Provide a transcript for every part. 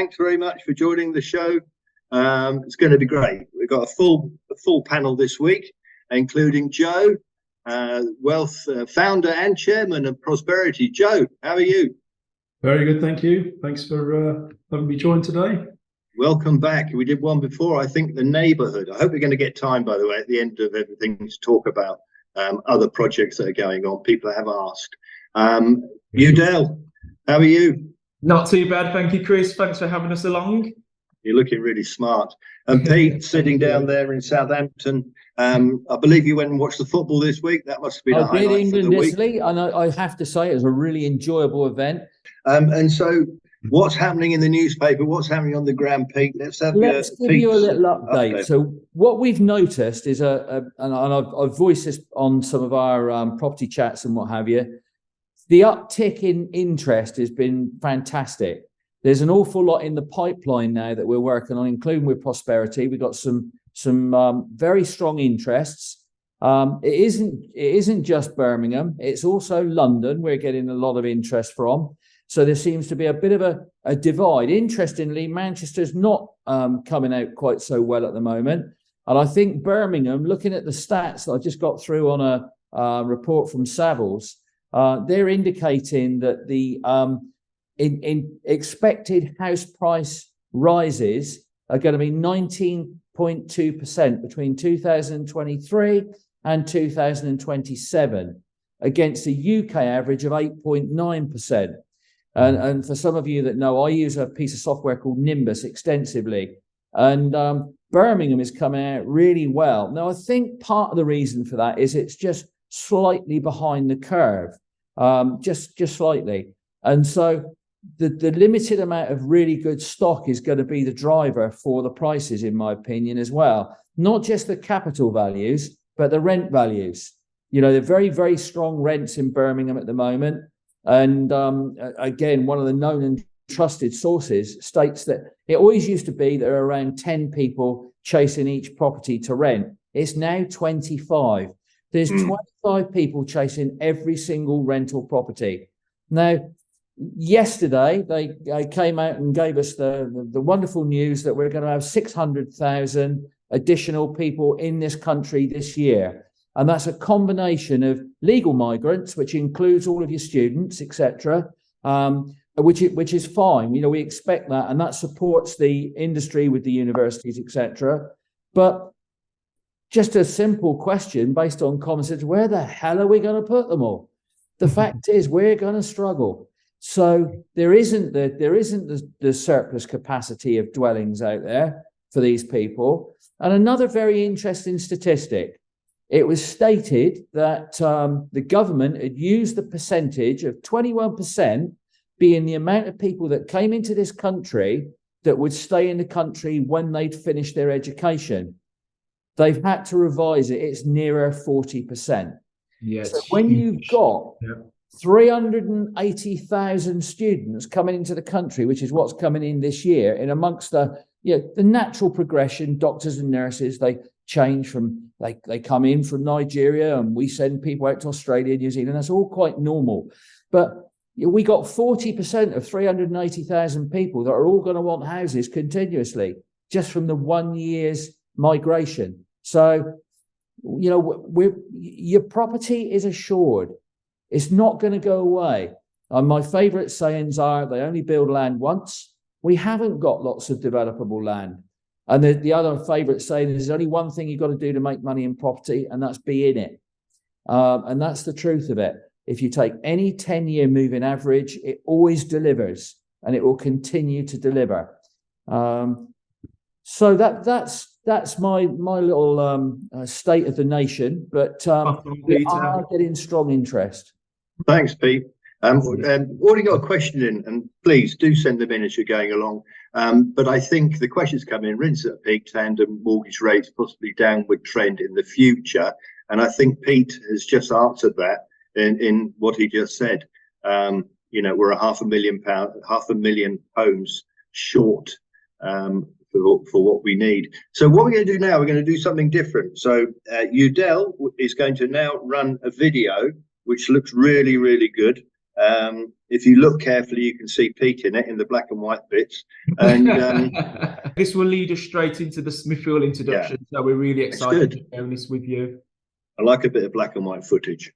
thanks very much for joining the show. It's going to be great. We've got a full panel this week, including Joe, wealth founder and chairman of Prosperity. Joe, how are you? Very good, thank you. Thanks for having me join today. Welcome back. We did one before, I think, the neighbourhood. I hope we're going to get time, by the way, at the end of everything to talk about other projects that are going on. People have asked. Udell, how are you? Not too bad, thank you, Chris. Thanks for having us along. You're looking really smart. And Pete, sitting down there in Southampton, I believe you went and watched the football this week. That must have been a highlight England for the week. Italy, and I have to say it was a really enjoyable event. And so, what's happening in the newspaper? What's happening on the ground, Pete? Let's give you a little update. So, what we've noticed is and I've voiced this on some of our property chats and what have you. The uptick in interest has been fantastic. There's an awful lot in the pipeline now that we're working on, including with Prosperity. We've got some very strong interests. It isn't just Birmingham; it's also London. We're getting a lot of interest from. So there seems to be a bit of a divide. Interestingly, Manchester's not coming out quite so well at the moment, and I think Birmingham, looking at the stats that I just got through on a report from Savills, they're indicating that the in expected house price rises are going to be 19.2% between 2023 and 2027, against a UK average of 8.9%. And for some of you that know, I use a piece of software called Nimbus extensively, and Birmingham is coming out really well. Now, I think part of the reason for that is it's just slightly behind the curve, just slightly. And so the limited amount of really good stock is going to be the driver for the prices, in my opinion, as well. Not just the capital values, but the rent values. You know, they're very, very strong rents in Birmingham at the moment. And again, one of the known and trusted sources states that it always used to be there are around 10 people chasing each property to rent. It's now 25. There's 25 people chasing every single rental property. Now, yesterday, they came out and gave us the wonderful news that we're going to have 600,000 additional people in this country this year. And that's a combination of legal migrants, which includes all of your students, etc., which is fine. You know, we expect that, and that supports the industry with the universities, etc. But just a simple question based on common sense: where the hell are we going to put them all? The fact is, we're going to struggle. So there isn't the surplus capacity of dwellings out there for these people. And another very interesting statistic. It was stated that the government had used the percentage of 21% being the amount of people that came into this country that would stay in the country when they'd finished their education. They've had to revise it. It's nearer 40%. Yes. So when you've got 380,000 students coming into the country, which is what's coming in this year, in amongst the natural progression, doctors and nurses, they change from they come in from Nigeria, and we send people out to Australia, New Zealand. That's all quite normal. But we got 40% of 380,000 people that are all going to want houses continuously, just from the 1 year's migration. So, you know, your property is assured. It's not going to go away. My favourite sayings are, they only build land once. We haven't got lots of developable land. And the other favourite saying is, there's only one thing you've got to do to make money in property, and that's be in it. And that's the truth of it. If you take any 10-year moving average, it always delivers, and it will continue to deliver. So that's my little state of the nation. But we are getting strong interest. Thanks, Pete. Already got a question in, and please do send them in as you're going along. But I think the questions come in, rents at peak, tandem mortgage rates, possibly downward trend in the future. And I think Pete has just answered that in what he just said. You know, we're a £500,000 homes short for what we need. So what we're going to do now, we're going to do something different. So Udell is going to now run a video which looks really, really good. If you look carefully, you can see Pete in it in the black and white bits. And this will lead us straight into the Smithfield introduction. So we're really excited to share this with you. I like a bit of black and white footage.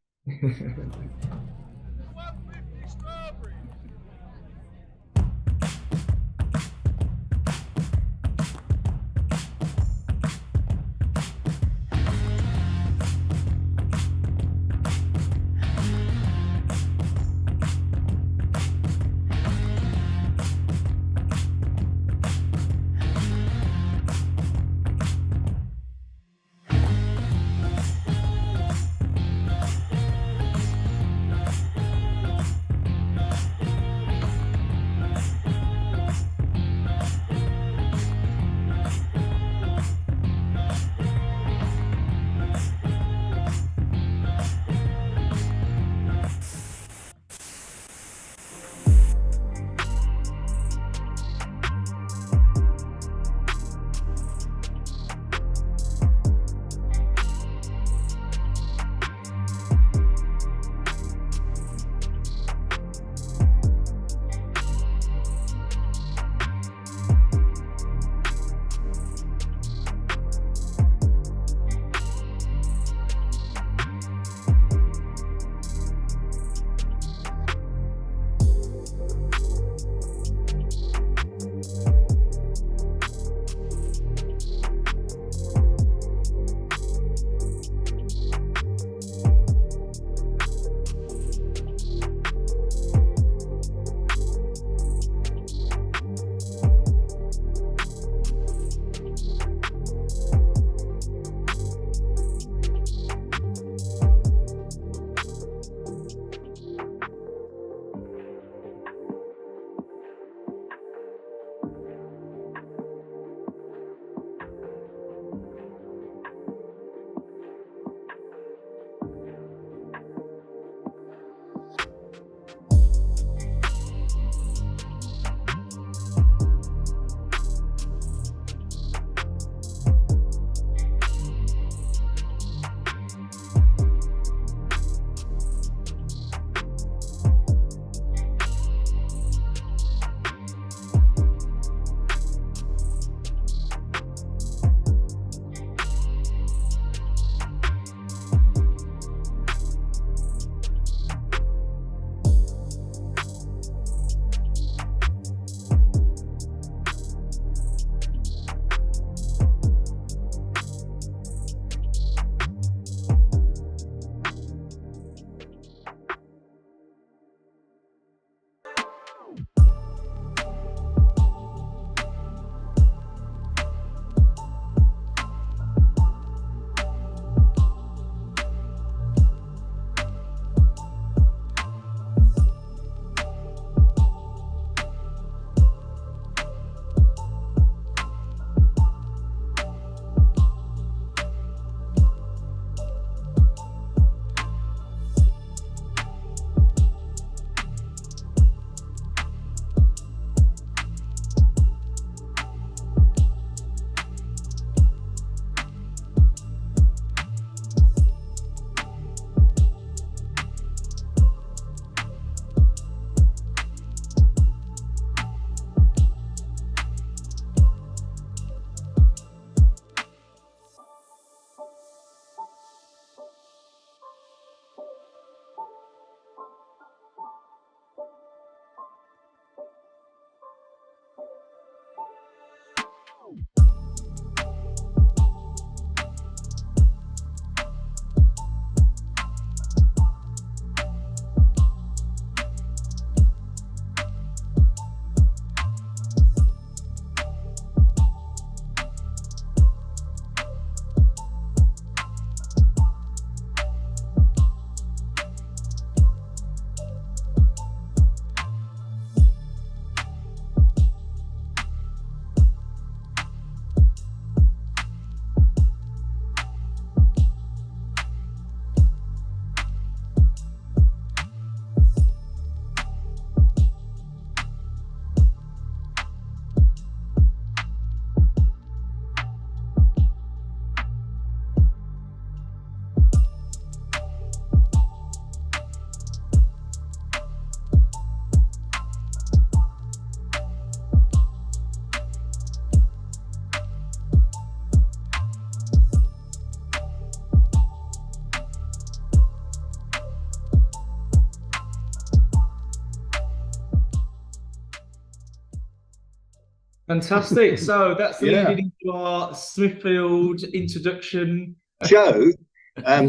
Fantastic. So that's Yeah. leading into our Smithfield introduction. Joe,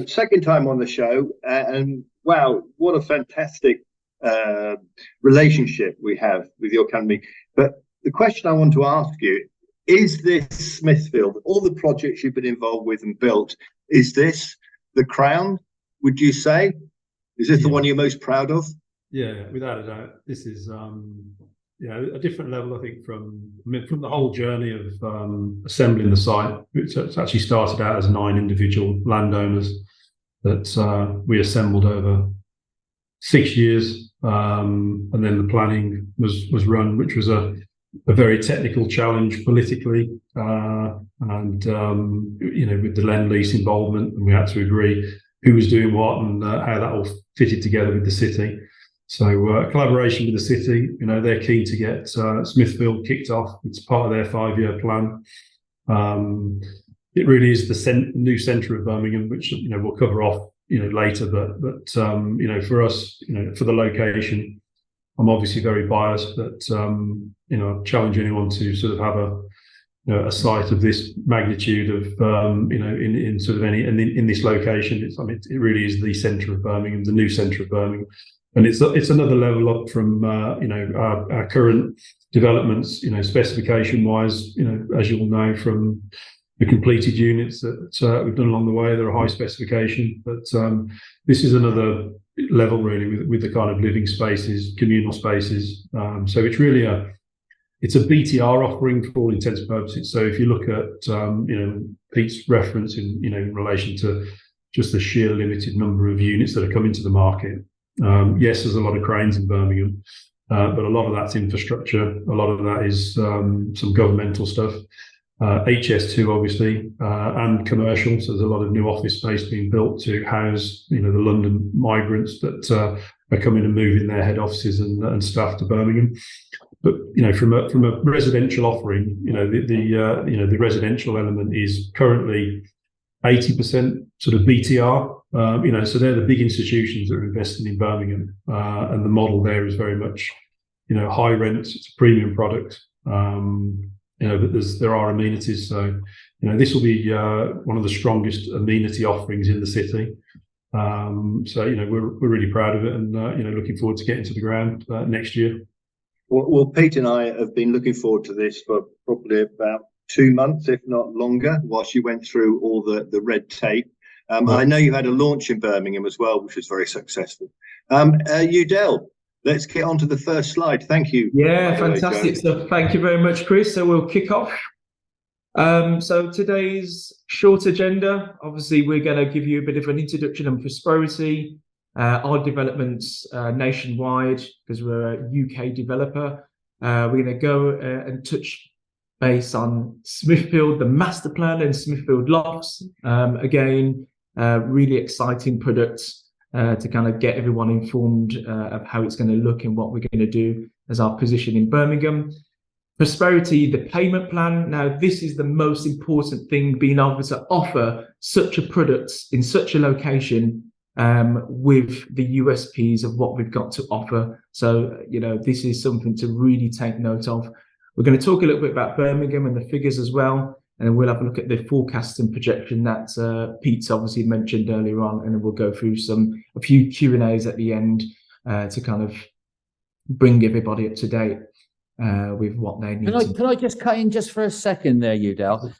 second time on the show, and wow, what a fantastic relationship we have with your company. But the question I want to ask you, is this Smithfield, all the projects you've been involved with and built, is this the crown, would you say? Is this the one you're most proud of? Yeah, without a doubt. This is a different level, I think, from the whole journey of assembling the site, which actually started out as 9 individual landowners that we assembled over 6 years, and then the planning was run, which was a very technical challenge politically, and with the Lend Lease involvement, and we had to agree who was doing what and how that all fitted together with the city. So collaboration with the city, they're keen to get Smithfield kicked off. It's part of their 5-year plan. It really is the new centre of Birmingham, which we'll cover off later. But for us, for the location, I'm obviously very biased, but I challenge anyone to sort of have a site of this magnitude of in sort of in this location. It really is the centre of Birmingham, the new centre of Birmingham. And it's another level up from our current developments, specification wise, as you'll know from the completed units that we've done along the way. They're a high specification, but this is another level really with the kind of living spaces, communal spaces. So it's really it's a BTR offering for all intents and purposes. So if you look at Pete's reference in relation to just the sheer limited number of units that are coming to the market. Yes, there's a lot of cranes in Birmingham, but a lot of that's infrastructure. A lot of that is some governmental stuff, HS2 obviously, and commercial. So there's a lot of new office space being built to house, the London migrants that are coming and moving their head offices and staff to Birmingham. But from a residential offering, the residential element is currently 80% sort of BTR. So they're the big institutions that are investing in Birmingham, and the model there is very much, high rents. It's a premium product, but there are amenities. So this will be one of the strongest amenity offerings in the city. So we're really proud of it, and looking forward to getting to the ground next year. Well, Pete and I have been looking forward to this for probably about 2 months, if not longer, whilst you went through all the red tape. I know you had a launch in Birmingham as well, which was very successful. Udell, let's get on to the first slide. Thank you. Yeah, fantastic. So thank you very much, Chris. So we'll kick off. So today's short agenda, obviously, we're going to give you a bit of an introduction on Prosperity, our developments nationwide, because we're a UK developer. We're going to go and touch base on Smithfield, the master plan, and Smithfield Lofts. Again, really exciting products to kind of get everyone informed of how it's going to look and what we're going to do as our position in Birmingham. Prosperity, the payment plan. Now, this is the most important thing, being able to offer such a product in such a location with the USPs of what we've got to offer. So, this is something to really take note of. We're going to talk a little bit about Birmingham and the figures as well, and then we'll have a look at the forecast and projection that Pete's obviously mentioned earlier on, and then we'll go through a few Q&As at the end to kind of bring everybody up to date with what they need. Can I just cut in just for a second there, Udell?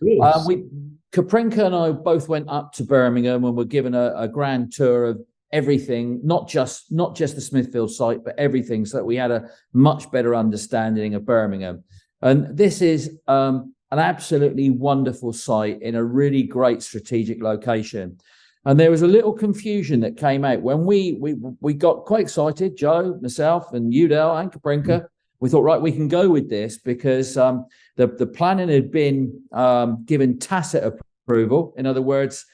Kaprenka and I both went up to Birmingham and were given a grand tour of everything, not just the Smithfield site, but everything, so that we had a much better understanding of Birmingham. And this is an absolutely wonderful site in a really great strategic location. And there was a little confusion that came out when we got quite excited, Joe, myself, and Udell and Kaprenka. We thought, right, we can go with this because the planning had been given tacit approval. In other words,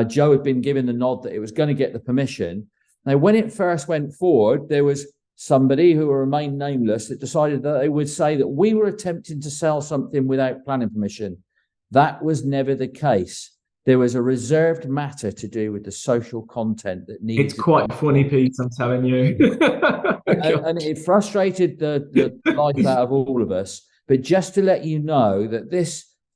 Joe had been given the nod that it was going to get the permission. Now, when it first went forward, there was somebody who will remain nameless that decided that they would say that we were attempting to sell something without planning permission. That was never the case. There was a reserved matter to do with the social content that needed. It's quite funny, Pete, I'm telling you. and it frustrated the life out of all of us, but just to let you know that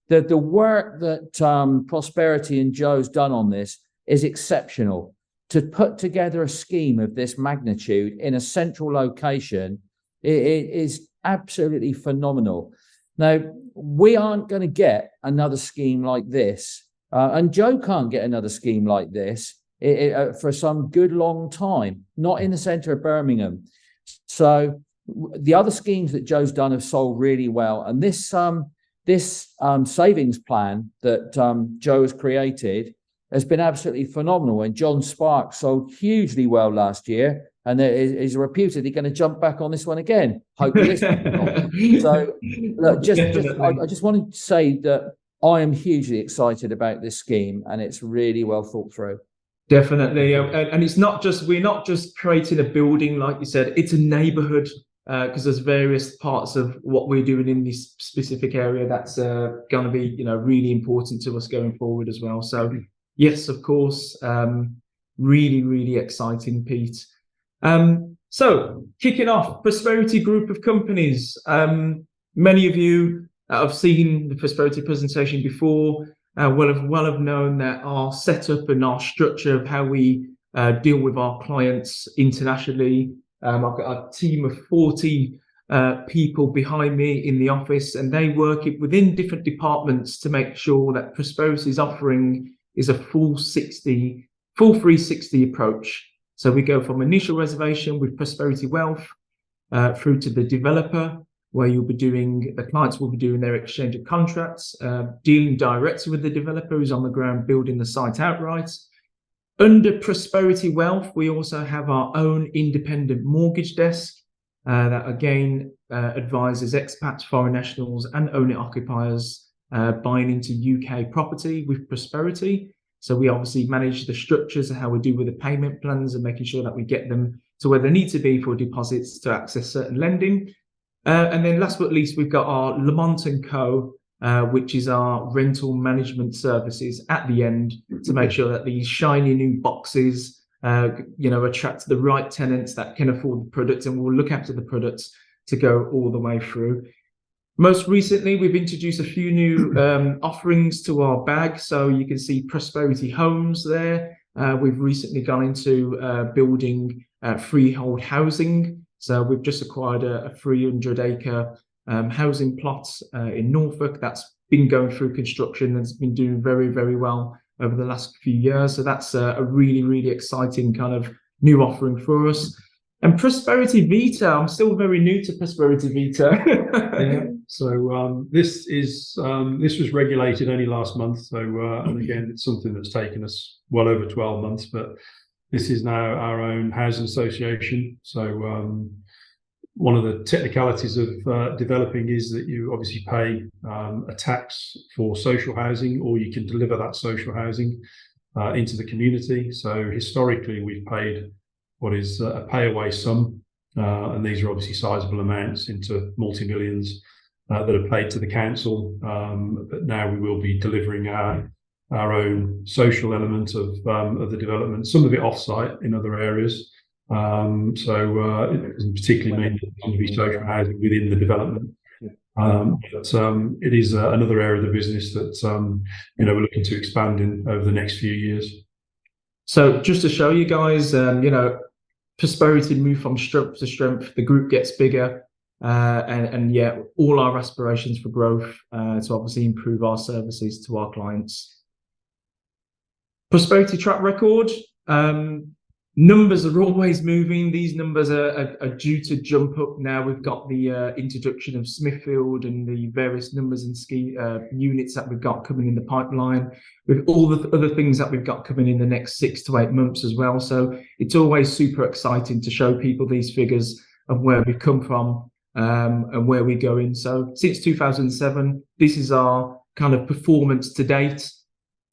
the work that Prosperity and Joe's done on this is exceptional. To put together a scheme of this magnitude in a central location, it is absolutely phenomenal. Now, we aren't going to get another scheme like this, and Joe can't get another scheme like this for some good long time, not in the centre of Birmingham. So the other schemes that Joe's done have sold really well, and this savings plan that Joe has created has been absolutely phenomenal. And John Sparks sold hugely well last year, and is reputedly going to jump back on this one again. Hopefully, this one. So, look, I just wanted to say that I am hugely excited about this scheme, and it's really well thought through. Definitely, and it's not just, we're not just creating a building, like you said, it's a neighbourhood, because there's various parts of what we're doing in this specific area that's going to be, really important to us going forward as well. So yes, of course, really, really exciting, Pete. So kicking off, Prosperity Group of Companies. Many of you have seen the Prosperity presentation before. Will have known that our setup and our structure of how we deal with our clients internationally. I've got a team of 40 people behind me in the office, and they work within different departments to make sure that Prosperity's offering is a full 360 approach. So we go from initial reservation with Prosperity Wealth through to the developer, where the clients will be doing their exchange of contracts, dealing directly with the developer who's on the ground building the site outright. Under Prosperity Wealth, we also have our own independent mortgage desk that again advises expats, foreign nationals and owner-occupiers buying into UK property with Prosperity. So we obviously manage the structures and how we do with the payment plans and making sure that we get them to where they need to be for deposits to access certain lending. And then last but not least, we've got our Lamont & Co., which is our rental management services at the end to make sure that these shiny new boxes, attract the right tenants that can afford the product, and we'll look after the products to go all the way through. Most recently, we've introduced a few new offerings to our bag. So you can see Prosperity Homes there. We've recently gone into building freehold housing. So we've just acquired a 300-acre housing plot in Norfolk that's been going through construction and has been doing very, very well over the last few years. So that's a really, really exciting kind of new offering for us. And Prosperity Vita, I'm still very new to Prosperity Vita. Yeah. So this was regulated only last month. So and again, it's something that's taken us well over 12 months, but this is now our own housing association. So one of the technicalities of developing is that you obviously pay a tax for social housing, or you can deliver that social housing into the community. So historically, we've paid what is a pay-away sum, and these are obviously sizable amounts into multi-millions that are paid to the council. But now we will be delivering our own social element of the development, some of it off-site in other areas. It doesn't particularly mean that there's going to be social housing within the development. But it is another area of the business that we're looking to expand in over the next few years. So just to show you guys, Prosperity move from strength to strength. The group gets bigger, and yeah, all our aspirations for growth to obviously improve our services to our clients. Prosperity track record. Numbers are always moving. These numbers are due to jump up now. We've got the introduction of Smithfield and the various numbers and units that we've got coming in the pipeline, with all the other things that we've got coming in the next 6 to 8 months as well. So it's always super exciting to show people these figures of where we've come from and where we're going. So since 2007, this is our kind of performance to date.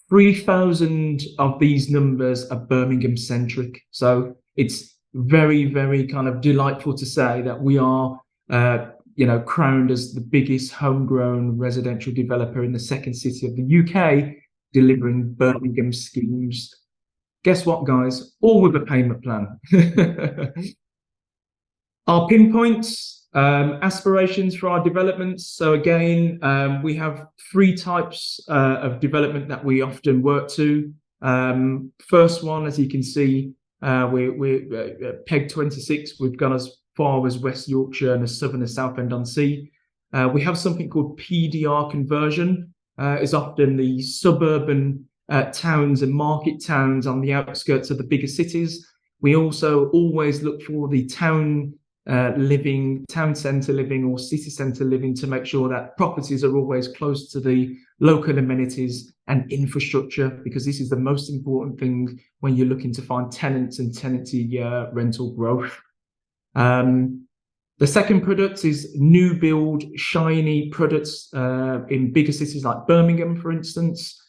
3,000 of these numbers are Birmingham centric. So it's very, very kind of delightful to say that we are, crowned as the biggest homegrown residential developer in the second city of the UK, delivering Birmingham schemes. Guess what, guys? All with a payment plan. Our pinpoints, Aspirations for our developments. So again, we have 3 types of development that we often work to. First one, as you can see, we're PEG 26. We've gone as far as West Yorkshire and as southern as Southend-on-Sea. We have something called PDR conversion. Is often the suburban towns and market towns on the outskirts of the bigger cities. We also always look for the town centre living or city centre living to make sure that properties are always close to the local amenities and infrastructure, because this is the most important thing when you're looking to find tenants and tenancy rental growth. The second product is new build, shiny products in bigger cities like Birmingham, for instance.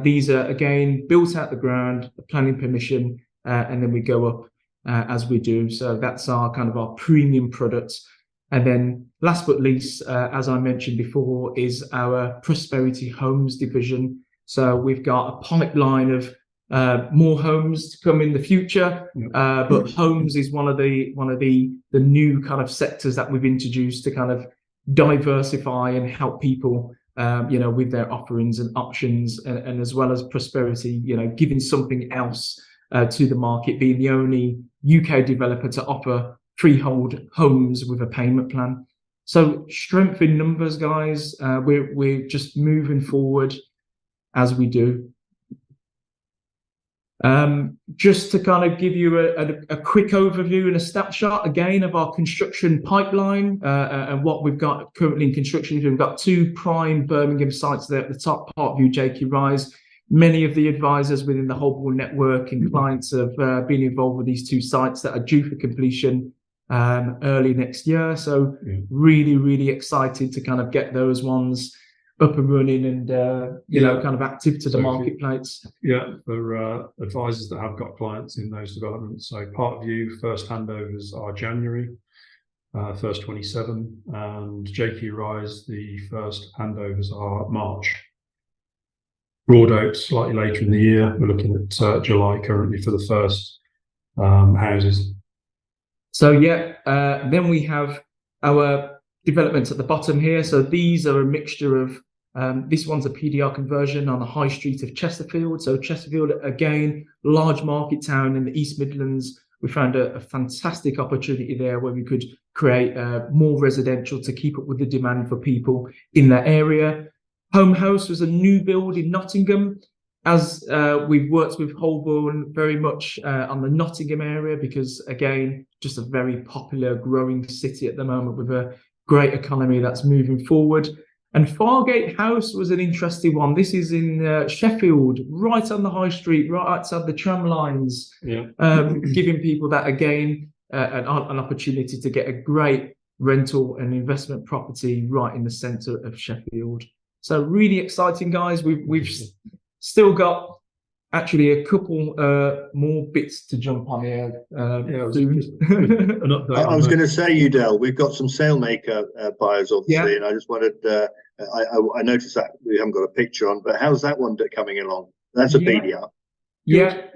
These are, again, built out the ground, planning permission, and then we go up as we do. So that's our kind of our premium products. And then last but least, as I mentioned before, is our Prosperity Homes division. So we've got a pipeline of more homes to come in the future, but homes is one of the new kind of sectors that we've introduced to kind of diversify and help people, with their offerings and options, and as well as prosperity, giving something else to the market, being the only UK developer to offer freehold homes with a payment plan. So strength in numbers, guys. We're just moving forward as we do. Just to kind of give you a quick overview and a snapshot again of our construction pipeline and what we've got currently in construction. We've got 2 prime Birmingham sites there at the top, Parkview, JQ Rise. Many of the advisors within the Holborn network and clients have been involved with these 2 sites that are due for completion early next year. So really, really excited to kind of get those ones up and running and kind of active to the marketplace. For advisors that have got clients in those developments, so Parkview first handovers are January, first 27, and JQ Rise the first handovers are March. Broadoak slightly later in the year. We're looking at July currently for the first houses. So then we have our developments at the bottom here. So these are a mixture of this one's a PDR conversion on the high street of Chesterfield. So Chesterfield, again, large market town in the East Midlands. We found a fantastic opportunity there where we could create more residential to keep up with the demand for people in that area. Home House was a new build in Nottingham. As we've worked with Holborn very much on the Nottingham area, because again, just a very popular growing city at the moment with a great economy that's moving forward. And Fargate House was an interesting one. This is in Sheffield, right on the high street, right outside the tram lines, giving people that, again, an opportunity to get a great rental and investment property right in the centre of Sheffield. So really exciting, guys. We've still got actually a couple more bits to jump on here. An update. I was going to say, Udell, we've got some Sailmaker buyers, obviously, and I just wanted. I noticed that we haven't got a picture on, but how's that one coming along? That's a PDR. Yeah.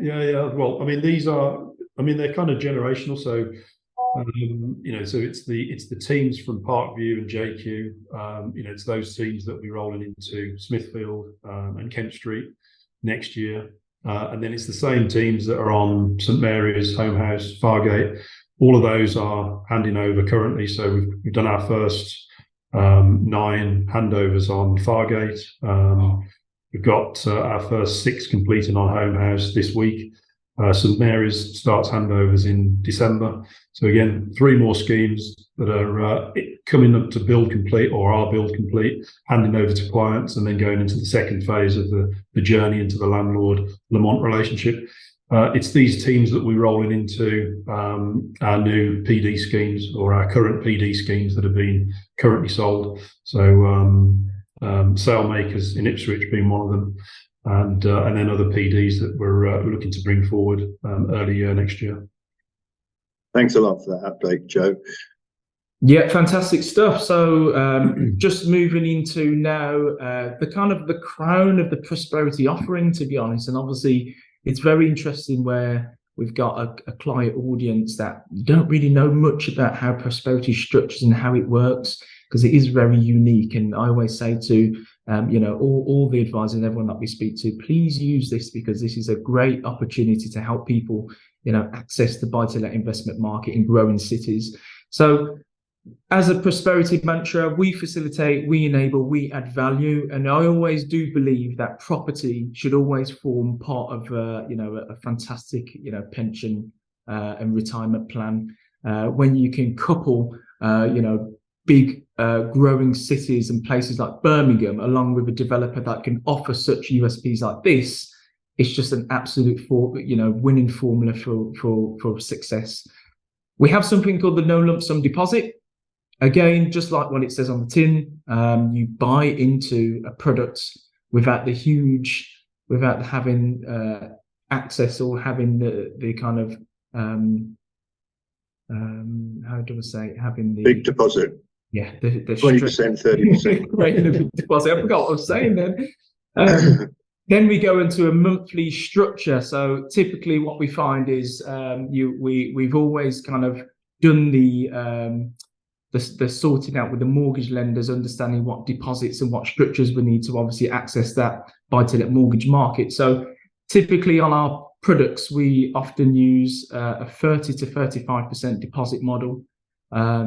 Well, I mean, these are. I mean, they're kind of generational. So, so it's the teams from Parkview and JQ. It's those teams that will be rolling into Smithfield and Kent Street next year. And then it's the same teams that are on St Mary's, Home House, Fargate. All of those are handing over currently. So we've done our first 9 handovers on Fargate. We've got our first 6 completing on Home House this week. St Mary's starts handovers in December. So again, 3 more schemes that are coming up to build complete or are build complete, handing over to clients, and then going into the second phase of the journey into the landlord-Lamont relationship. It's these teams that we're rolling into our new PD schemes or our current PD schemes that have been currently sold. So Sailmakers in Ipswich being one of them. And then other PDs that we're looking to bring forward early next year. Thanks a lot for that update, Joe. Yeah, fantastic stuff. So just moving into now the kind of the crown of the prosperity offering, to be honest. And obviously, it's very interesting where we've got a client audience that don't really know much about how prosperity structures and how it works, because it is very unique. And I always say to all the advisors and everyone that we speak to, please use this, because this is a great opportunity to help people access the buy-to-let investment market in growing cities. So as a prosperity mantra, we facilitate, we enable, we add value. And I always do believe that property should always form part of a fantastic pension and retirement plan, when you can couple big growing cities and places like Birmingham along with a developer that can offer such USPs like this. It's just an absolute winning formula for success. We have something called the no lump sum deposit. Again, just like what it says on the tin, you buy into a product without having access or having the kind of how do I say it? Having the big deposit. Yeah, the 20%, 30%. Right, the deposit. I forgot what I was saying then. Then we go into a monthly structure. So typically, what we find is we've always kind of done the sorting out with the mortgage lenders, understanding what deposits and what structures we need to obviously access that buy-to-let mortgage market. So typically on our products, we often use a 30 to 35% deposit model.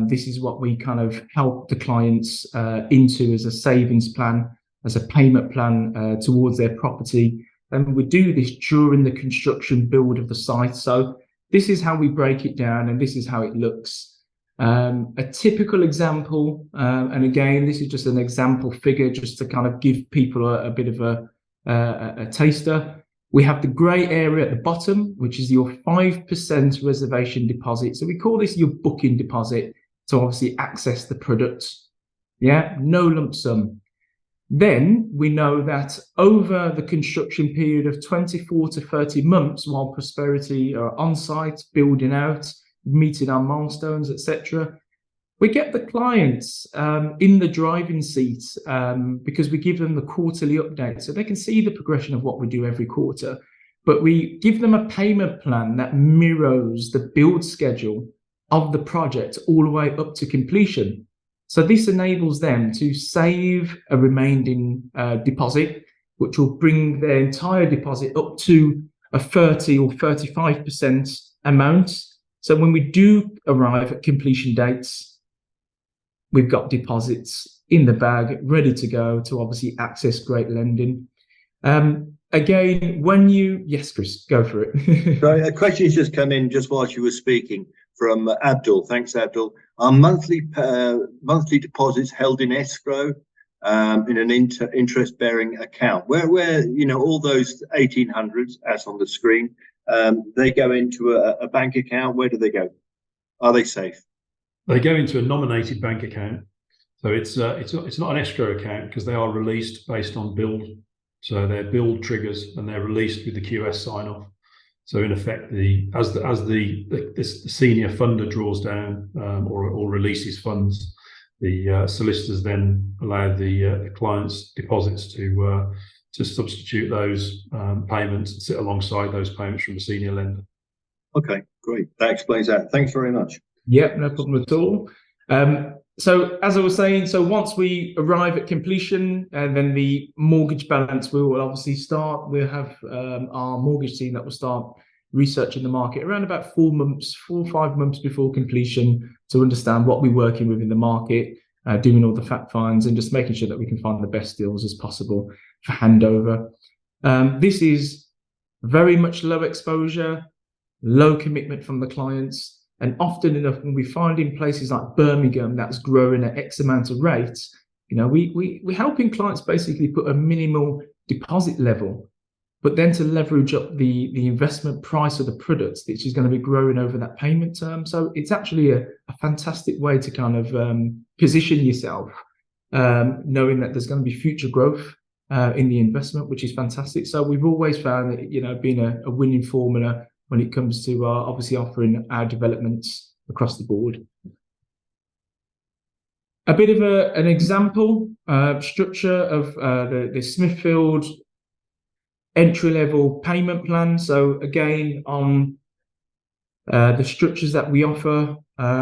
This is what we kind of help the clients into as a savings plan, as a payment plan towards their property. And we do this during the construction build of the site. So this is how we break it down, and this is how it looks. A typical example, and again, this is just an example figure just to kind of give people a bit of a taster. We have the grey area at the bottom, which is your 5% reservation deposit. So we call this your booking deposit to obviously access the product. Yeah, no lump sum. Then we know that over the construction period of 24 to 30 months, while Prosperity are on site, building out, meeting our milestones, etc., we get the clients in the driving seat because we give them the quarterly update so they can see the progression of what we do every quarter. But we give them a payment plan that mirrors the build schedule of the project all the way up to completion. So this enables them to save a remaining deposit, which will bring their entire deposit up to a 30 or 35% amount. So when we do arrive at completion dates, we've got deposits in the bag, ready to go to obviously access great lending. Again, yes, Chris, go for it. Right, a question has just come in just whilst you were speaking from Abdul. Thanks, Abdul. Are monthly deposits held in escrow in an interest-bearing account? Where all those 1800s, as on the screen, they go into a bank account. Where do they go? Are they safe? They go into a nominated bank account. So it's not an escrow account because they are released based on build. So they're build triggers and they're released with the QS sign-off. So in effect, as the senior funder draws down or releases funds, the solicitors then allow the client's deposits to substitute those payments and sit alongside those payments from the senior lender. Okay, great. That explains that. Thanks very much. Yep, no problem at all. So as I was saying, so once we arrive at completion, and then the mortgage balance, we will obviously start. We'll have our mortgage team that will start researching the market around about 4 or 5 months before completion to understand what we're working with in the market, doing all the fact finds and just making sure that we can find the best deals as possible for handover. This is very much low exposure, low commitment from the clients. And often enough, when we find in places like Birmingham that's growing at X amount of rates, we're helping clients basically put a minimal deposit level, but then to leverage up the investment price of the products, which is going to be growing over that payment term. So it's actually a fantastic way to kind of position yourself, knowing that there's going to be future growth in the investment, which is fantastic. So we've always found that, being a winning formula when it comes to obviously offering our developments across the board. A bit of an example structure of the Smithfield entry-level payment plan. So again, on The structures that we offer,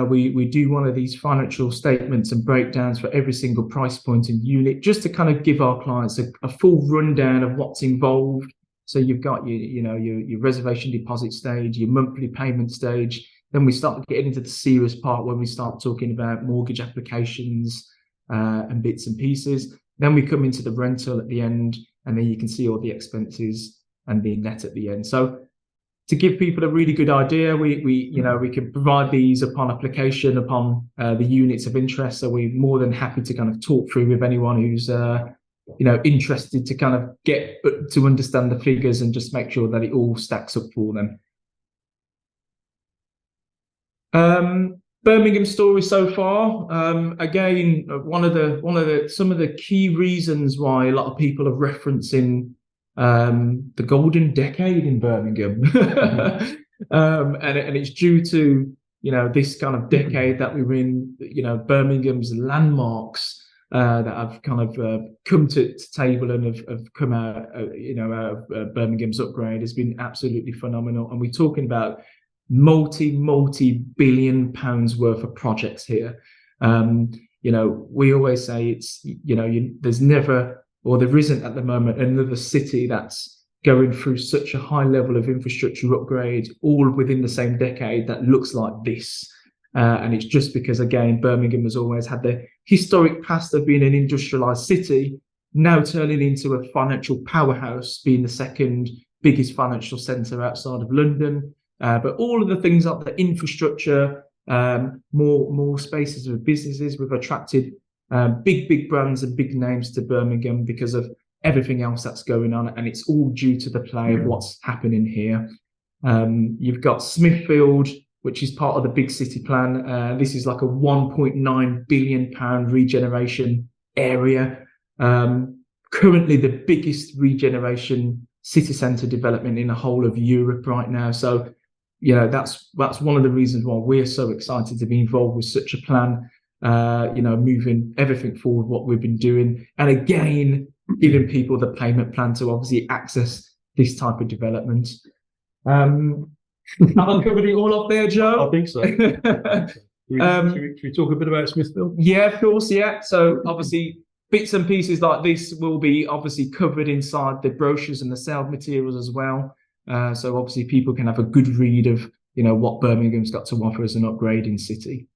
we do one of these financial statements and breakdowns for every single price point and unit, just to kind of give our clients a full rundown of what's involved. So you've got your reservation deposit stage, your monthly payment stage. Then we start getting into the serious part when we start talking about mortgage applications and bits and pieces. Then we come into the rental at the end, and then you can see all the expenses and the net at the end. So to give people a really good idea, we can provide these upon application, upon the units of interest. So we're more than happy to kind of talk through with anyone who's interested to kind of get to understand the figures and just make sure that it all stacks up for them. Birmingham story so far. Again, some of the key reasons why a lot of people are referencing the golden decade in Birmingham, and it's due to this kind of decade that we're in. Birmingham's landmarks that have kind of come to table and have come out, out of Birmingham's upgrade has been absolutely phenomenal. And we're talking about multi-billion pounds worth of projects here. We always say it's there's never, or there isn't at the moment, another city that's going through such a high level of infrastructure upgrade all within the same decade that looks like this. And it's just because, again, Birmingham has always had the historic past of being an industrialized city, now turning into a financial powerhouse, being the second biggest financial centre outside of London. But all of the things like the infrastructure, more spaces for businesses, we've attracted big brands and big names to Birmingham because of everything else that's going on, and it's all due to the play of what's happening here. You've got Smithfield, which is part of the big city plan. This is like a £1.9 billion regeneration area. Currently the biggest regeneration city centre development in the whole of Europe right now. So that's one of the reasons why we're so excited to be involved with such a plan, moving everything forward, what we've been doing, and again giving people the payment plan to obviously access this type of development. Have I covered it all up there, Joe? I think so. Should we talk a bit about Smithfield? Yeah, of course, yeah. So obviously bits and pieces like this will be obviously covered inside the brochures and the sales materials as well. So obviously people can have a good read of what Birmingham's got to offer as an upgrading city.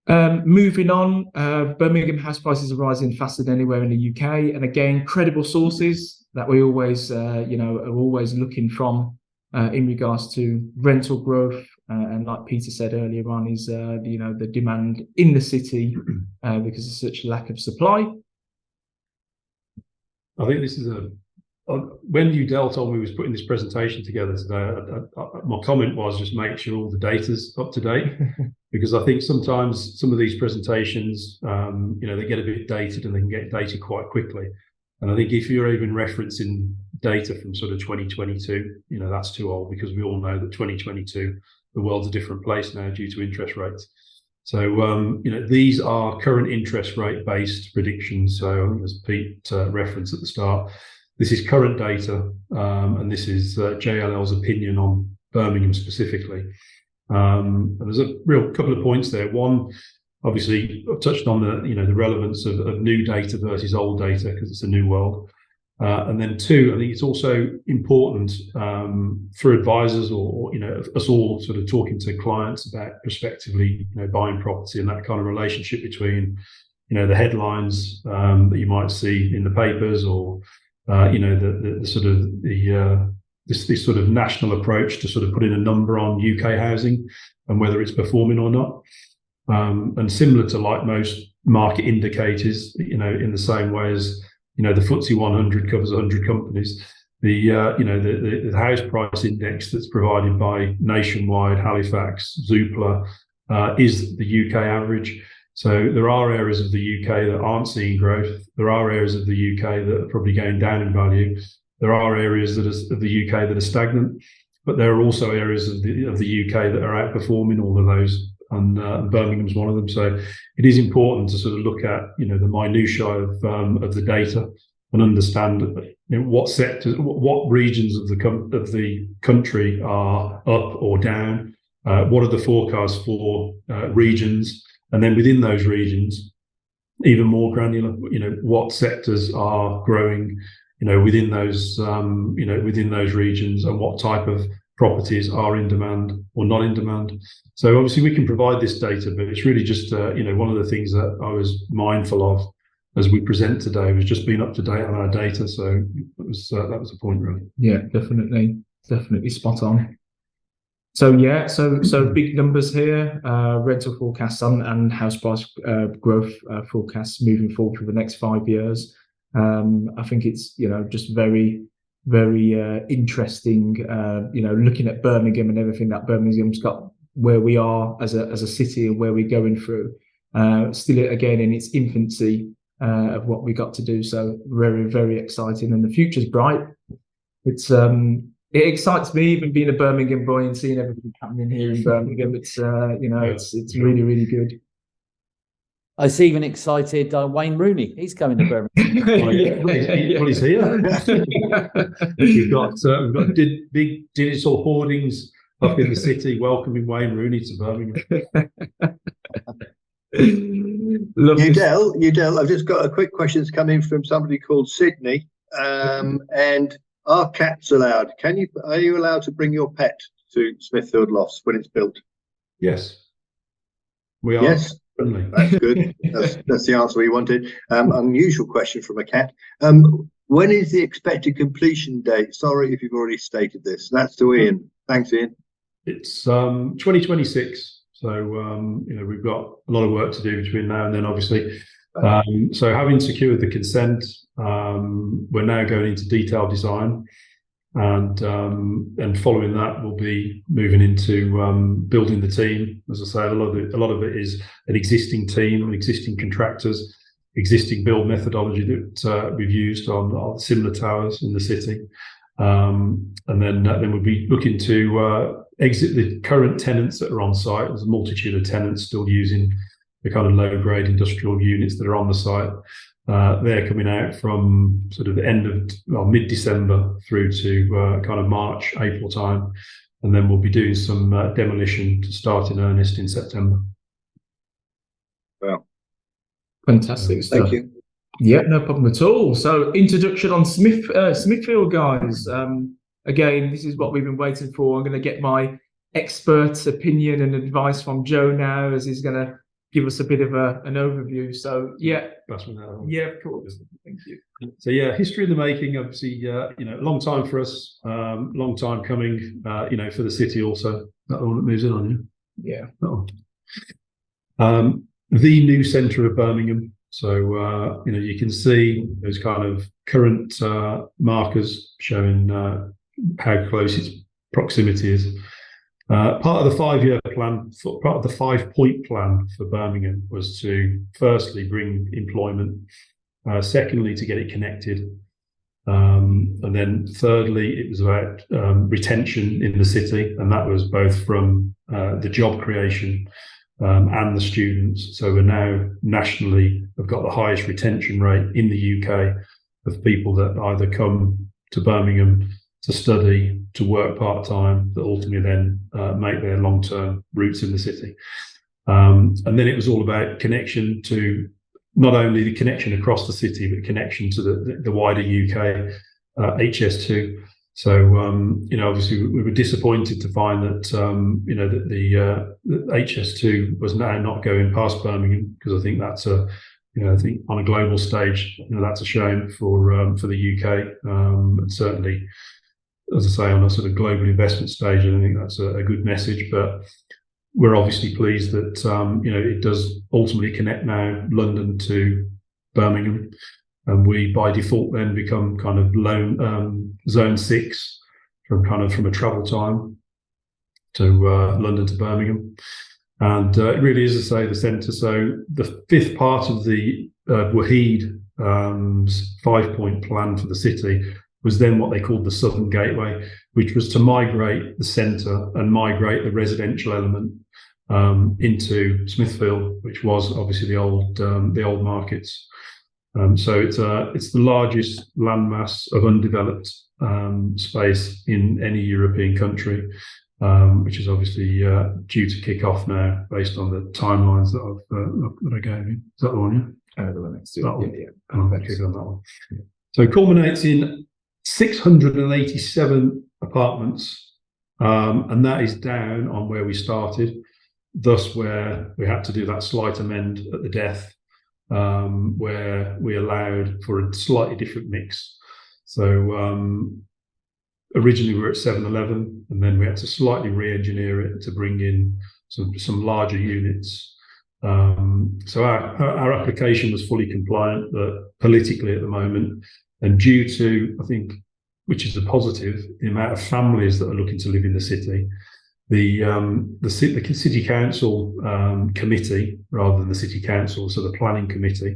Moving on, Birmingham house prices are rising faster than anywhere in the UK, and again, credible sources that we always are always looking from in regards to rental growth, and like Peter said earlier on, is the demand in the city because of such lack of supply. I think this is when you dealt on, we was putting this presentation together today, my comment was just make sure all the data's up to date, because I think sometimes some of these presentations, they get a bit dated and they can get dated quite quickly. And I think if you're even referencing data from sort of 2022, that's too old, because we all know that 2022, the world's a different place now due to interest rates. So, these are current interest rate based predictions. So as Pete referenced at the start, this is current data, and this is JLL's opinion on Birmingham specifically. And there's a real couple of points there. One, obviously, I've touched on the relevance of new data versus old data, because it's a new world. And then two, I think it's also important for advisors or us all sort of talking to clients about prospectively buying property, and that kind of relationship between the headlines that you might see in the papers, or this sort of national approach to sort of putting a number on UK housing and whether it's performing or not. And similar to like most market indicators, in the same way as the FTSE 100 covers 100 companies, the house price index that's provided by Nationwide, Halifax, Zoopla is the UK average. So there are areas of the UK that aren't seeing growth. There are areas of the UK that are probably going down in value. There are areas of the UK that are stagnant, but there are also areas of the UK that are outperforming all of those, and Birmingham's one of them. So it is important to sort of look at the minutiae of the data and understand what sectors, what regions of the country are up or down. What are the forecasts for regions, and then within those regions, even more granular. What sectors are growing, within those within those regions, and what type of properties are in demand or not in demand. So obviously we can provide this data, but it's really just one of the things that I was mindful of as we present today was just being up to date on our data. So that was the point, really. Yeah, definitely spot on. So so big numbers here, rental forecasts and house price growth forecasts moving forward for the next 5 years. I think it's just very interesting. Looking at Birmingham and everything that Birmingham's got, where we are as a city and where we're going through. Still again in its infancy of what we got to do. So very exciting, and the future's bright. It excites me, even being a Birmingham boy and seeing everything happening here in Birmingham. It's it's really good. I see even excited Wayne Rooney. He's coming to Birmingham. Well, he's here. We've got big digital hoardings up in the city welcoming Wayne Rooney to Birmingham. Udell, I've just got a quick question that's come in from somebody called Sydney. And are cats allowed? Are you allowed to bring your pet to Smithfield Lofts when it's built? Yes, we are. Yes, that's good. That's the answer we wanted. Unusual question from a cat. When is the expected completion date? Sorry if you've already stated this. That's to Ian. Thanks, Ian. It's 2026. So we've got a lot of work to do between now and then, obviously. So having secured the consent, we're now going into detailed design, and following that, we'll be moving into building the team. As I say, a lot of it is an existing team and existing contractors, existing build methodology that we've used on similar towers in the city, and then we'll be looking to exit the current tenants that are on site. There's a multitude of tenants still using the kind of low-grade industrial units that are on the site. They're coming out from sort of the end of mid-December through to kind of March, April time, and then we'll be doing some demolition to start in earnest in September. Wow, fantastic stuff. Thank you. Yeah, no problem at all. So, introduction on Smithfield, guys. Again, this is what we've been waiting for. I'm going to get my expert opinion and advice from Joe now, as he's going to give us a bit of an overview. So, yeah, of course. Thank you. So, history in the making. Obviously, long time for us, long time coming. For the city also. That one that moves in on you. Yeah. The new centre of Birmingham. So, you can see those kind of current markers showing how close its proximity is. Part of the 5-year plan, part of the 5-point plan for Birmingham was to firstly bring employment, secondly to get it connected, and then thirdly it was about retention in the city, and that was both from the job creation and the students. So we're now nationally have got the highest retention rate in the UK of people that either come to Birmingham to study, to work part-time, that ultimately then make their long-term roots in the city. And then it was all about connection to not only the connection across the city, but connection to the wider UK HS2. So, obviously we were disappointed to find that, that the HS2 was now not going past Birmingham, because I think that's I think on a global stage, that's a shame for the UK, and certainly, as I say, on a sort of global investment stage, I think that's a good message. But we're obviously pleased that it does ultimately connect now London to Birmingham, and we by default then become kind of zone 6 from a travel time to London to Birmingham. And it really is, as I say, the centre. So the 5th part of the Waheed 5-point plan for the city was then what they called the Southern Gateway, which was to migrate the centre and migrate the residential element into Smithfield, which was obviously the old markets. So it's the largest landmass of undeveloped space in any European country, which is obviously due to kick off now based on the timelines that I gave you. Is that the one? Yeah. The one next to That one. it. I'll click on that one. So it culminates in 687 apartments, and that is down on where we started. Thus, where we had to do that slight amend at the death, where we allowed for a slightly different mix. So originally we were at 711, and then we had to slightly re-engineer it to bring in some larger units. So our application was fully compliant, but politically at the moment, and due to, I think, which is a positive, the amount of families that are looking to live in the city, the city council committee, rather than the city council, so the planning committee,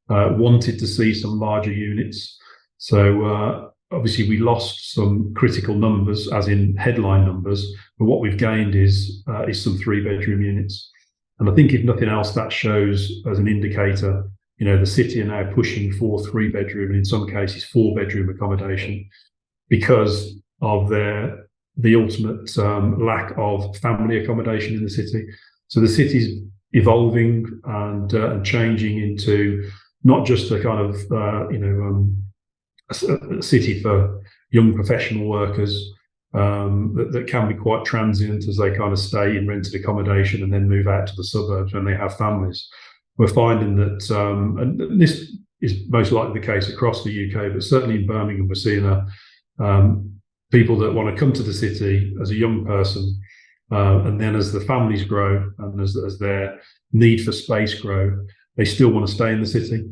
wanted to see some larger units. So obviously we lost some critical numbers, as in headline numbers, but what we've gained is some 3-bedroom units. And I think if nothing else, that shows as an indicator, the city are now pushing for 3-bedroom and in some cases 4-bedroom accommodation because of the ultimate lack of family accommodation in the city. So the city's evolving and changing into not just a kind of a city for young professional workers that can be quite transient as they kind of stay in rented accommodation and then move out to the suburbs when they have families. We're finding that, and this is most likely the case across the UK, but certainly in Birmingham, we're seeing people that want to come to the city as a young person, and then as the families grow and as their need for space grow, they still want to stay in the city,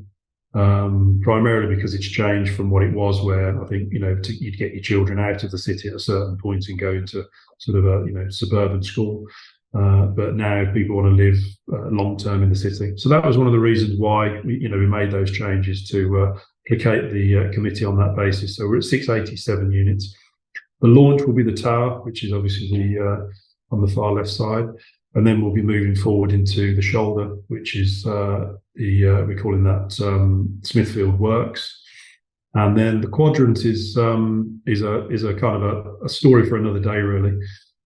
primarily because it's changed from what it was, where I think you'd get your children out of the city at a certain point and go into sort of a suburban school, but now people want to live long term in the city. So that was one of the reasons why we made those changes to placate the committee on that basis. So we're at 687 units. The launch will be the tower, which is obviously on the far left side, and then we'll be moving forward into the shoulder, which is we're calling that Smithfield Works, and then the quadrant is a kind of a story for another day, really.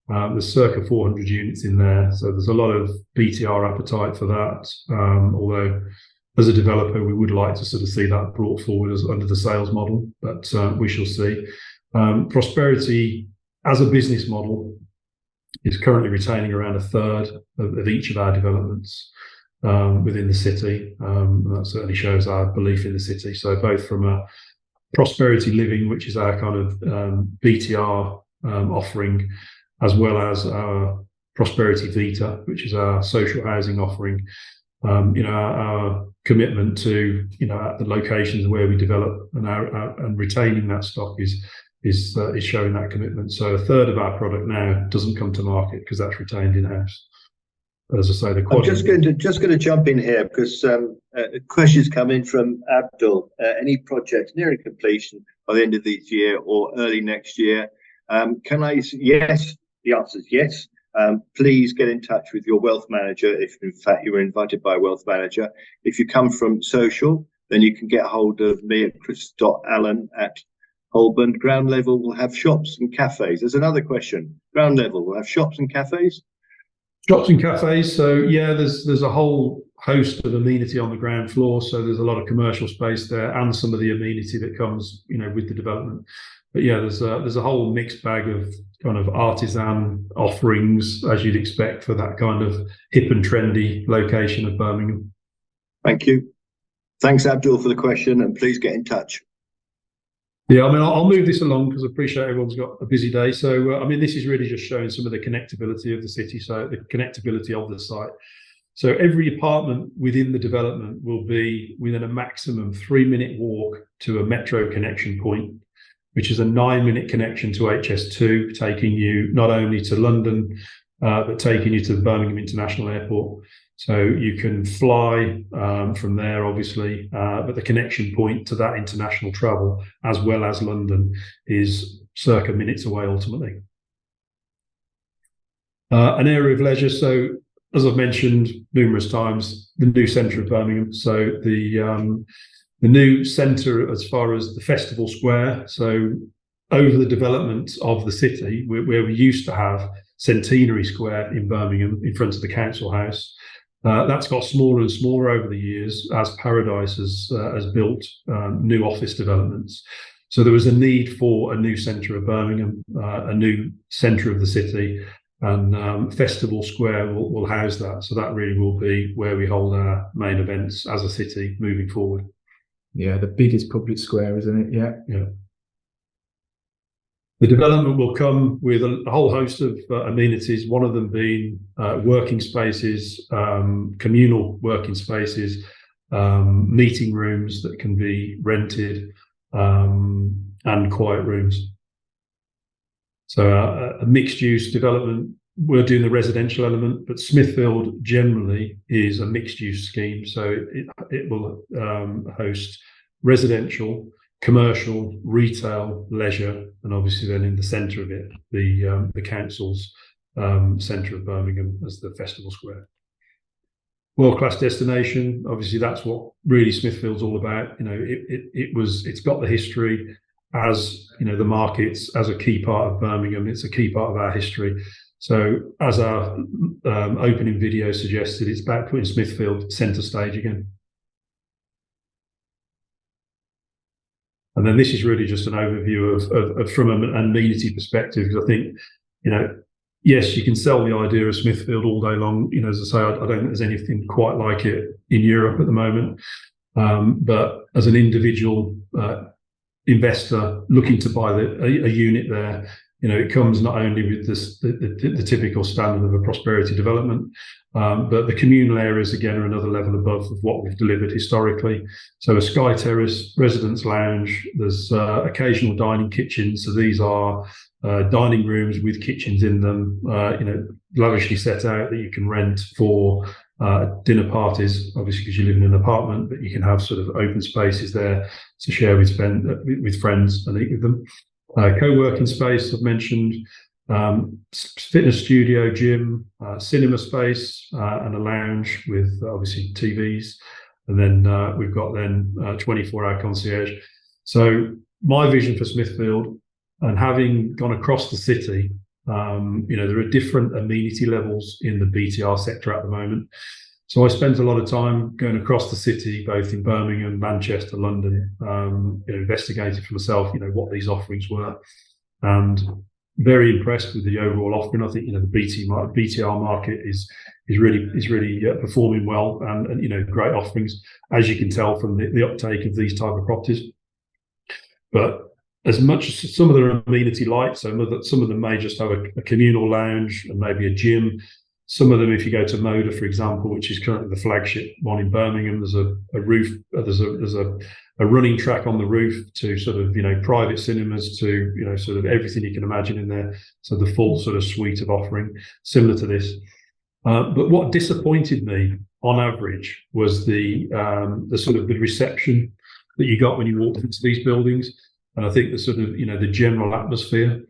There's circa 400 units in there, so there's a lot of BTR appetite for that. Although, as a developer, we would like to sort of see that brought forward as under the sales model, but we shall see. Prosperity as a business model is currently retaining around a third of each of our developments within the city. And that certainly shows our belief in the city. So both from a prosperity living, which is our kind of BTR offering, as well as our prosperity vita, which is our social housing offering. Our commitment to the locations where we develop and retaining that stock is showing that commitment. So a third of our product now doesn't come to market because that's retained in-house. As I say, I'm just going to jump in here because questions come in from Abdul. Any projects nearing completion by the end of this year or early next year? Yes. The answer is yes. Please get in touch with your wealth manager if, in fact, you were invited by a wealth manager. If you come from social, then you can get hold of me at chris.allen at Holborn. Ground level will have shops and cafes. There's another question. Ground level will have shops and cafes? Shops and cafes. So yeah, there's a whole host of amenity on the ground floor. So there's a lot of commercial space there and some of the amenity that comes, with the development. But yeah, there's a whole mixed bag of kind of artisan offerings, as you'd expect for that kind of hip and trendy location of Birmingham. Thank you. Thanks, Abdul, for the question, and please get in touch. Yeah, I'll move this along because I appreciate everyone's got a busy day. So, this is really just showing some of the connectability of the city, so the connectability of the site. So every apartment within the development will be within a maximum 3-minute walk to a metro connection point, which is a 9-minute connection to HS2, taking you not only to London, but taking you to the Birmingham International Airport. So you can fly from there, obviously, but the connection point to that international travel, as well as London, is circa minutes away ultimately. An area of leisure. So as I've mentioned numerous times, the new centre of Birmingham. So the the new centre as far as the Festival Square. So over the development of the city, where we used to have Centenary Square in Birmingham in front of the council house, that's got smaller and smaller over the years as Paradise has built new office developments. So there was a need for a new centre of Birmingham, a new centre of the city, and Festival Square will house that. So that really will be where we hold our main events as a city moving forward. Yeah, the biggest public square, isn't it? Yeah. Yeah. The development will come with a whole host of amenities, one of them being working spaces, communal working spaces, meeting rooms that can be rented, and quiet rooms. So a mixed-use development. We're doing the residential element, but Smithfield generally is a mixed-use scheme. So it will host residential, commercial, retail, leisure, and obviously then in the centre of it, the council's centre of Birmingham as the Festival Square. World-class destination. Obviously, that's what really Smithfield's all about. You know, it's got the history as, you know, the markets as a key part of Birmingham. It's a key part of our history. So as our opening video suggested, it's about putting Smithfield centre stage again. And then this is really just an overview of from an amenity perspective, because I think, you know, yes, you can sell the idea of Smithfield all day long. You know, as I say, I don't think there's anything quite like it in Europe at the moment. But as an individual investor looking to buy a unit there, you know, it comes not only with the typical standard of a prosperity development, but the communal areas, again, are another level above of what we've delivered historically. So a sky terrace, residence lounge, there's occasional dining kitchens. So these are dining rooms with kitchens in them, you know, lavishly set out that you can rent for dinner parties, obviously because you live in an apartment, but you can have sort of open spaces there to share with friends and eat with them. Co-working space, I've mentioned, fitness studio, gym, cinema space, and a lounge with obviously TVs. And then we've got then 24-hour concierge. So my vision for Smithfield, and having gone across the city, you know, there are different amenity levels in the BTR sector at the moment. So I spent a lot of time going across the city, both in Birmingham, Manchester, London, you know, investigating for myself, you know, what these offerings were, and very impressed with the overall offering. I think, you know, the BTR market is really performing well, and you know, great offerings, as you can tell from the uptake of these type of properties. But as much as some of them are amenity light, some of them may just have a communal lounge and maybe a gym. Some of them, if you go to Moda, for example, which is currently the flagship one in Birmingham, there's a roof, there's a running track on the roof to sort of, you know, private cinemas to, you know, sort of everything you can imagine in there. So the full sort of suite of offering similar to this. But what disappointed me on average was the sort of the reception that you got when you walked into these buildings. And I think the sort of, you know, the general atmosphere.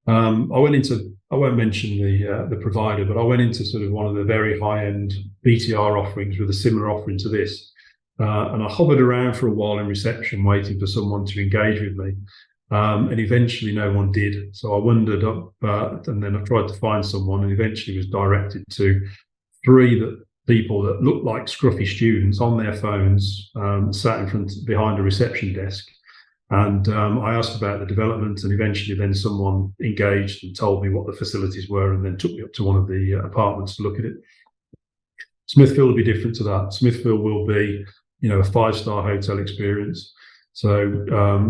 I won't mention the provider, but I went into sort of one of the very high-end BTR offerings with a similar offering to this. And I hovered around for a while in reception, waiting for someone to engage with me. And eventually no one did. So I wandered up, and then I tried to find someone, and eventually was directed to three people that looked like scruffy students on their phones, sat behind a reception desk. And I asked about the development, and eventually then someone engaged and told me what the facilities were, and then took me up to one of the apartments to look at it. Smithfield will be different to that. Smithfield will be, you know, a 5-star hotel experience. So,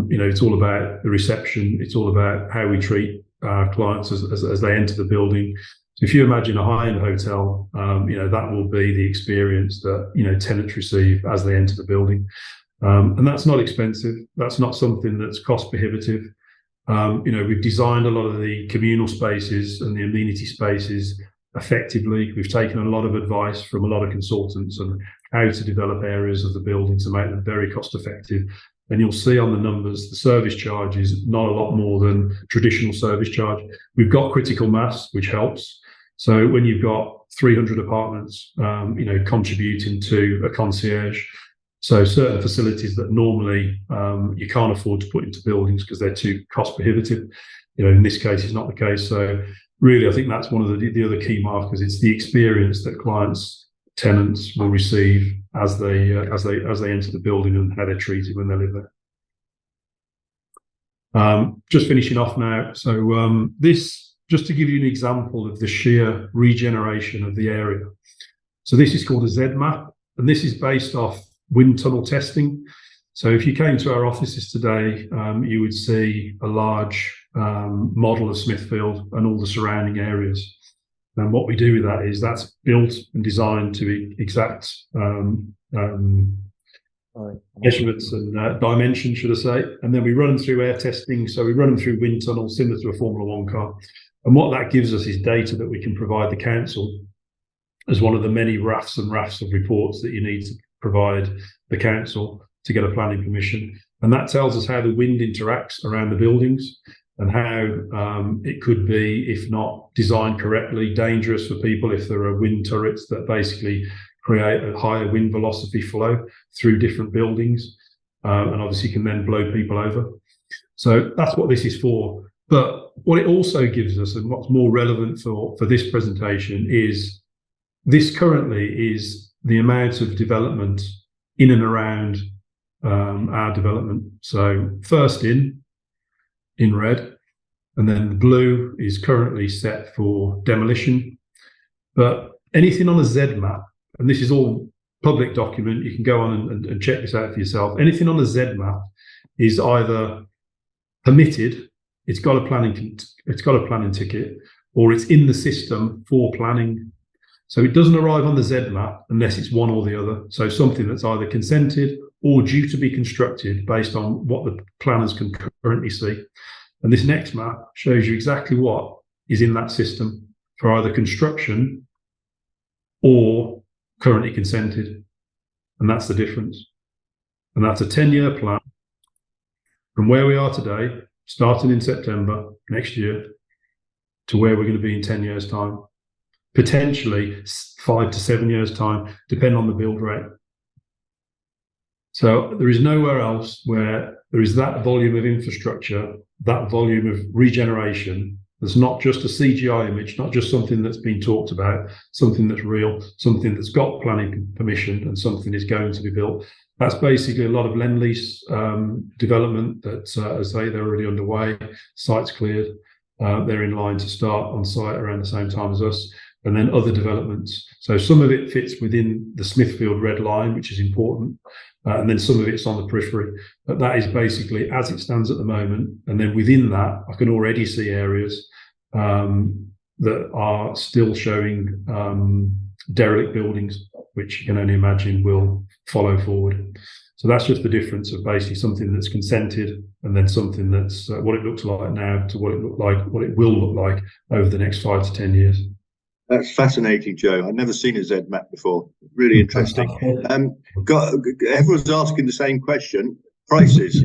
you know, it's all about the reception. It's all about how we treat our clients as they enter the building. So if you imagine a high-end hotel, you know, that will be the experience that, you know, tenants receive as they enter the building. And that's not expensive. That's not something that's cost prohibitive. You know, we've designed a lot of the communal spaces and the amenity spaces effectively. We've taken a lot of advice from a lot of consultants on how to develop areas of the building to make them very cost effective. And you'll see on the numbers, the service charge is not a lot more than traditional service charge. We've got critical mass, which helps. So when you've got 300 apartments, you know, contributing to a concierge, So certain facilities that normally you can't afford to put into buildings because they're too cost prohibitive. In this case, it's not the case. So really, I think that's one of the other key markers. It's the experience that tenants will receive as they enter the building and how they're treated when they live there. Just finishing off now. So this, just to give you an example of the sheer regeneration of the area. So this is called a Z map, and this is based off wind tunnel testing. So if you came to our offices today, you would see a large model of Smithfield and all the surrounding areas. And what we do with that is that's built and designed to exact measurements and dimensions, should I say. And then we run them through air testing. So we run them through wind tunnels similar to a Formula One car. And what that gives us is data that we can provide the council as one of the many rafts and rafts of reports that you need to provide the council to get a planning permission. And that tells us how the wind interacts around the buildings and how it could be, if not designed correctly, dangerous for people if there are wind turrets that basically create a higher wind velocity flow through different buildings, and obviously can then blow people over. So that's what this is for. But what it also gives us, and what's more relevant for this presentation, is this currently is the amount of development in and around our development. So first in red, and then the blue is currently set for demolition. But anything on a Z map, and this is all public document, you can go on and check this out for yourself. Anything on a Z map is either permitted, it's got a planning ticket, or it's in the system for planning. So it doesn't arrive on the Z map unless it's one or the other. So something that's either consented or due to be constructed based on what the planners can currently see. And this next map shows you exactly what is in that system for either construction or currently consented. And that's the difference. And that's a 10-year plan from where we are today, starting in September next year, to where we're going to be in 10 years' time. Potentially 5 to 7 years' time, depending on the build rate. So there is nowhere else where there is that volume of infrastructure, that volume of regeneration. There's not just a CGI image, not just something that's been talked about, something that's real, something that's got planning permission, and something is going to be built. That's basically a lot of Lend-Lease development that, as I say, they're already underway. Site's cleared. They're in line to start on site around the same time as us. And then other developments. So some of it fits within the Smithfield red line, which is important. And then some of it's on the periphery. But that is basically as it stands at the moment. And then within that, I can already see areas that are still showing derelict buildings, which you can only imagine will follow forward. So that's just the difference of basically something that's consented and then something that's what it looks like now to what it will look like over the next 5 to 10 years. That's fascinating, Joe. I've never seen a Z map before. Really interesting. Everyone's asking the same question. Prices.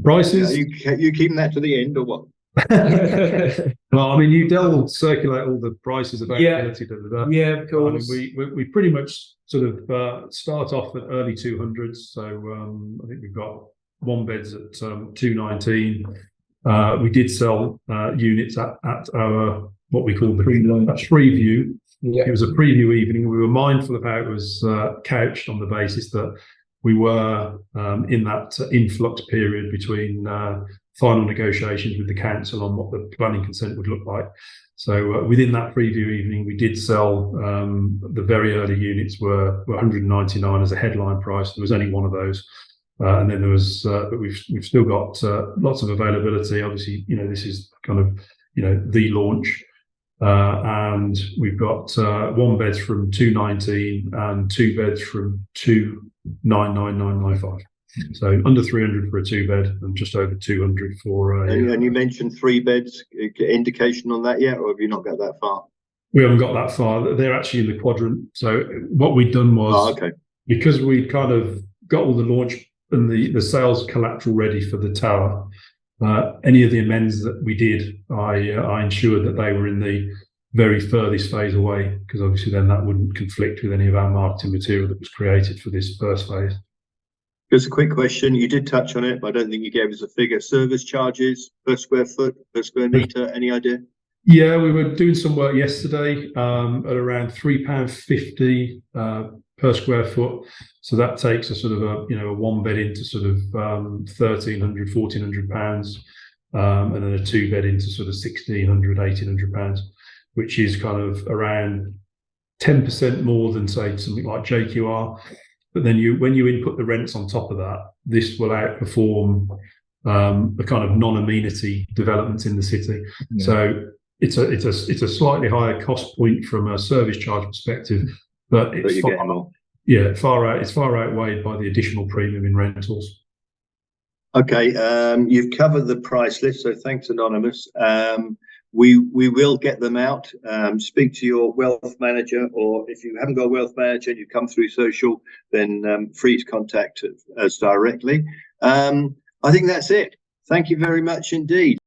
Prices? Are you keeping that to the end or what? Well, I mean, they'll circulate all the prices availability. Yeah, of course. I mean, we pretty much sort of start off at early 200s. So I think we've got one beds at 219. We did sell units at our what we call the preview. Yeah. It was a preview evening. We were mindful of how it was couched on the basis that we were in that influx period between final negotiations with the council on what the planning consent would look like. So within that preview evening, we did sell the very early units were 199 as a headline price. There was only one of those. And then there was, but we've still got lots of availability. Obviously, this is kind of, the launch. And we've got 1 beds from 219 and 2 beds from 299,995. So under 300 for a 2-bed and just over 200 for a. And you mentioned 3 beds. Indication on that yet, or have you not got that far? We haven't got that far. They're actually in the quadrant. So what we'd done was, because we'd kind of got all the launch and the sales collateral ready for the tower. Any of the amends that we did, I ensured that they were in the very furthest phase away, because obviously then that wouldn't conflict with any of our marketing material that was created for this first phase. Just a quick question. You did touch on it, but I don't think you gave us a figure. Service charges per square foot, per square metre, any idea? Yeah, we were doing some work yesterday at around £3.50 per square foot. So that takes a sort of a one bed into sort of £1,300, £1,400, and then a two bed into sort of £1,600, £1,800, which is kind of around 10% more than, say, something like JQR. But then when you input the rents on top of that, this will outperform the kind of non-amenity developments in the city. Yeah. So it's a slightly higher cost point from a service charge perspective, but it's far outweighed by the additional premium in rentals. Okay, you've covered the price list, so thanks, Anonymous. We will get them out. Speak to your wealth manager, or if you haven't got a wealth manager and you come through social, then free to contact us directly. I think that's it. Thank you very much indeed.